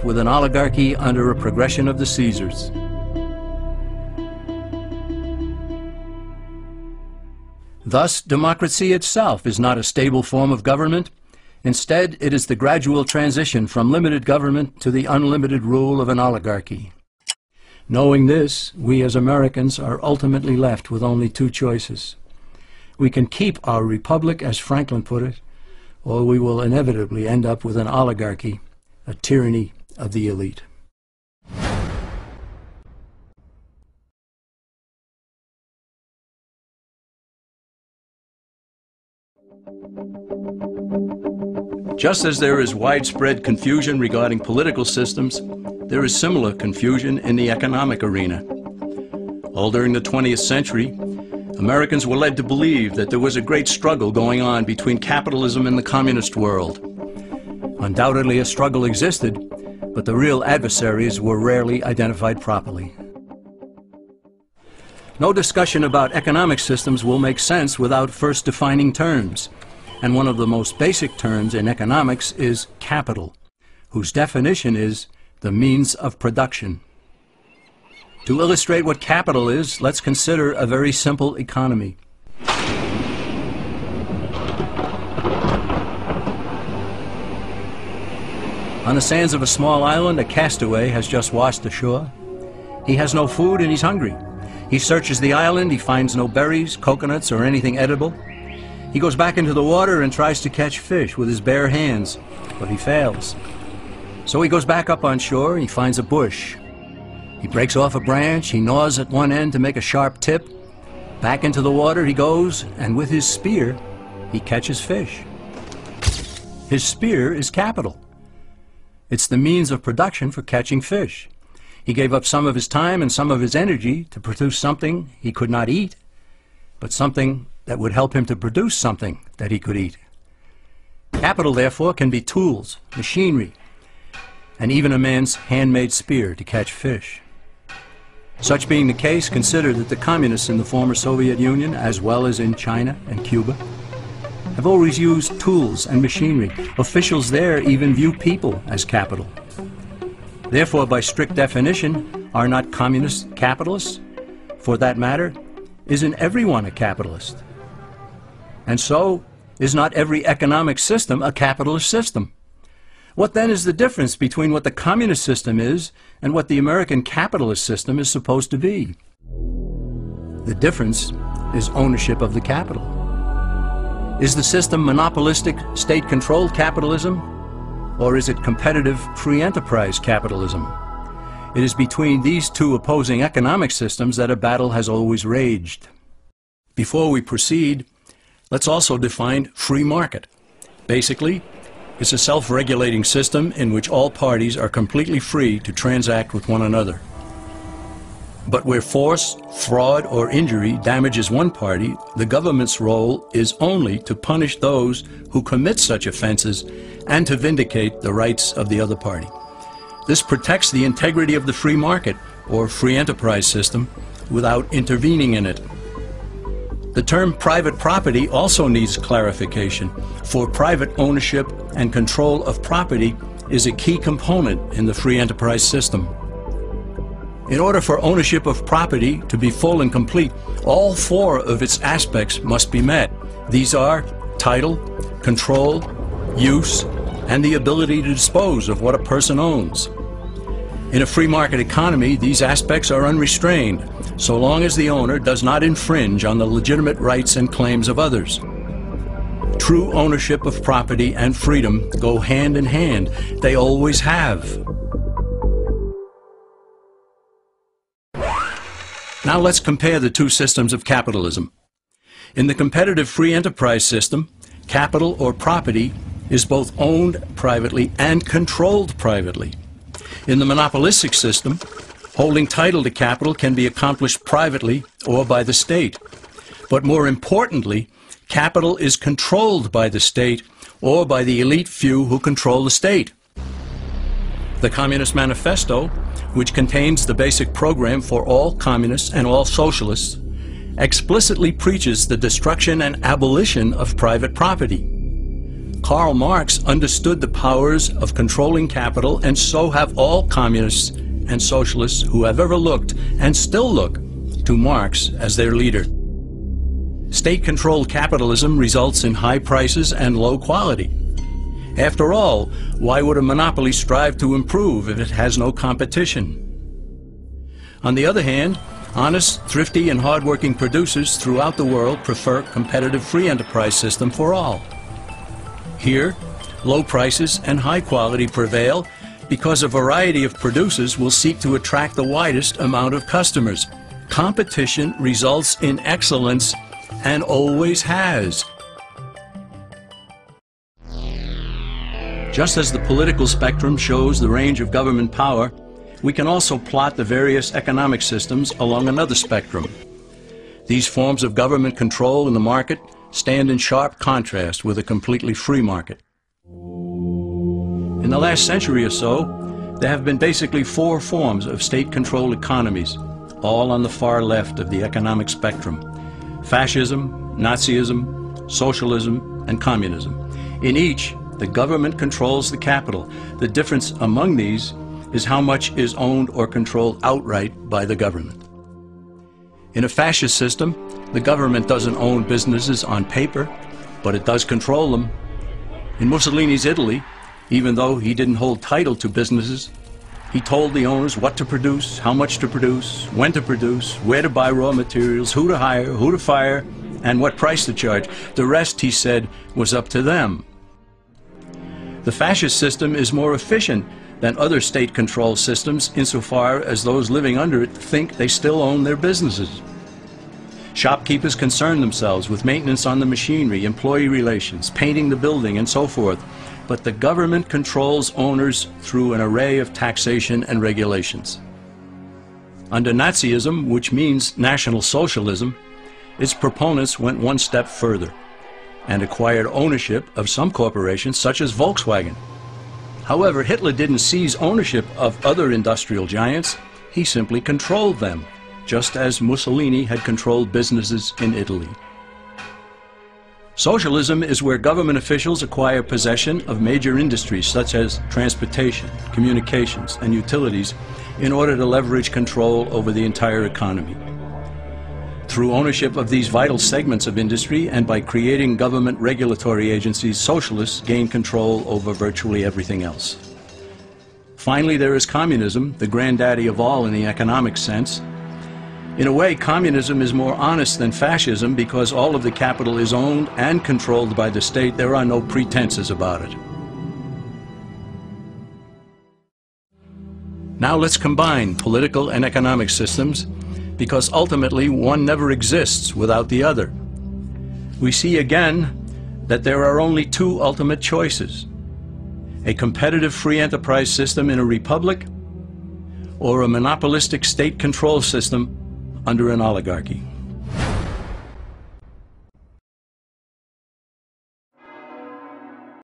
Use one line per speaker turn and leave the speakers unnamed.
left with an oligarchy under a progression of the Caesars. Thus, democracy itself is not a stable form of government. Instead, it is the gradual transition from limited government to the unlimited rule of an oligarchy. Knowing this, we as Americans are ultimately left with only two choices. We can keep our republic, as Franklin put it, or we will inevitably end up with an oligarchy, a tyranny of the elite. Just as there is widespread confusion regarding political systems, there is similar confusion in the economic arena. All during the 20th century, Americans were led to believe that there was a great struggle going on between capitalism and the communist world. Undoubtedly, a struggle existed, but the real adversaries were rarely identified properly. No discussion about economic systems will make sense without first defining terms. And one of the most basic terms in economics is capital, whose definition is the means of production. To illustrate what capital is, let's consider a very simple economy. On the sands of a small island, a castaway has just washed ashore. He has no food and he's hungry. He searches the island, he finds no berries, coconuts, or anything edible. He goes back into the water and tries to catch fish with his bare hands, but he fails. So he goes back up on shore, he finds a bush. He breaks off a branch, he gnaws at one end to make a sharp tip. Back into the water he goes, and with his spear, he catches fish. His spear is capital. It's the means of production for catching fish. He gave up some of his time and some of his energy to produce something he could not eat, but something that would help him to produce something that he could eat. Capital, therefore, can be tools, machinery, and even a man's handmade spear to catch fish. Such being the case, consider that the communists in the former Soviet Union, as well as in China and Cuba, have always used tools and machinery. Officials there even view people as capital. Therefore, by strict definition, are not communists capitalists? For that matter, isn't everyone a capitalist? And so, is not every economic system a capitalist system? What then is the difference between what the communist system is and what the American capitalist system is supposed to be? The difference is ownership of the capital. Is the system monopolistic, state-controlled capitalism, or is it competitive, free enterprise capitalism? It is between these two opposing economic systems that a battle has always raged. Before we proceed, let's also define free market. Basically, it's a self-regulating system in which all parties are completely free to transact with one another. But where force, fraud, or injury damages one party, the government's role is only to punish those who commit such offenses and to vindicate the rights of the other party. This protects the integrity of the free market, or free enterprise system, without intervening in it. The term private property also needs clarification, for private ownership and control of property is a key component in the free enterprise system. In order for ownership of property to be full and complete, all four of its aspects must be met. These are title, control, use, and the ability to dispose of what a person owns. In a free market economy, these aspects are unrestrained, so long as the owner does not infringe on the legitimate rights and claims of others. True ownership of property and freedom go hand in hand. They always have. Now let's compare the two systems of capitalism. In the competitive free enterprise system, capital or property is both owned privately and controlled privately. In the monopolistic system, holding title to capital can be accomplished privately or by the state. But more importantly, capital is controlled by the state or by the elite few who control the state. The Communist Manifesto, which contains the basic program for all communists and all socialists, explicitly preaches the destruction and abolition of private property. Karl Marx understood the powers of controlling capital, and so have all communists and socialists who have ever looked and still look to Marx as their leader. State-controlled capitalism results in high prices and low quality. After all, why would a monopoly strive to improve if it has no competition? On the other hand, honest, thrifty, and hard-working producers throughout the world prefer a competitive free enterprise system for all. Here, low prices and high quality prevail because a variety of producers will seek to attract the widest amount of customers. Competition results in excellence and always has. Just as the political spectrum shows the range of government power, we can also plot the various economic systems along another spectrum. These forms of government control in the market stand in sharp contrast with a completely free market. In the last century or so, there have been basically 4 forms of state-controlled economies, all on the far left of the economic spectrum: fascism, Nazism, socialism, and communism. In each, the government controls the capital. The difference among these is how much is owned or controlled outright by the government. In a fascist system, the government doesn't own businesses on paper, but it does control them. In Mussolini's Italy, even though he didn't hold title to businesses, he told the owners what to produce, how much to produce, when to produce, where to buy raw materials, who to hire, who to fire, and what price to charge. The rest, he said, was up to them. The fascist system is more efficient than other state-controlled systems insofar as those living under it think they still own their businesses. Shopkeepers concern themselves with maintenance on the machinery, employee relations, painting the building, and so forth. But the government controls owners through an array of taxation and regulations. Under Nazism, which means National Socialism, its proponents went one step further and acquired ownership of some corporations such as Volkswagen. However, Hitler didn't seize ownership of other industrial giants, he simply controlled them, just as Mussolini had controlled businesses in Italy. Socialism is where government officials acquire possession of major industries such as transportation, communications, and utilities in order to leverage control over the entire economy. Through ownership of these vital segments of industry and by creating government regulatory agencies, socialists gain control over virtually everything else. Finally, there is communism, the granddaddy of all in the economic sense. In a way, communism is more honest than fascism because all of the capital is owned and controlled by the state. There are no pretenses about it. Now let's combine political and economic systems, because ultimately one never exists without the other. We see again that there are only 2 ultimate choices: a competitive free enterprise system in a republic, or a monopolistic state control system under an oligarchy.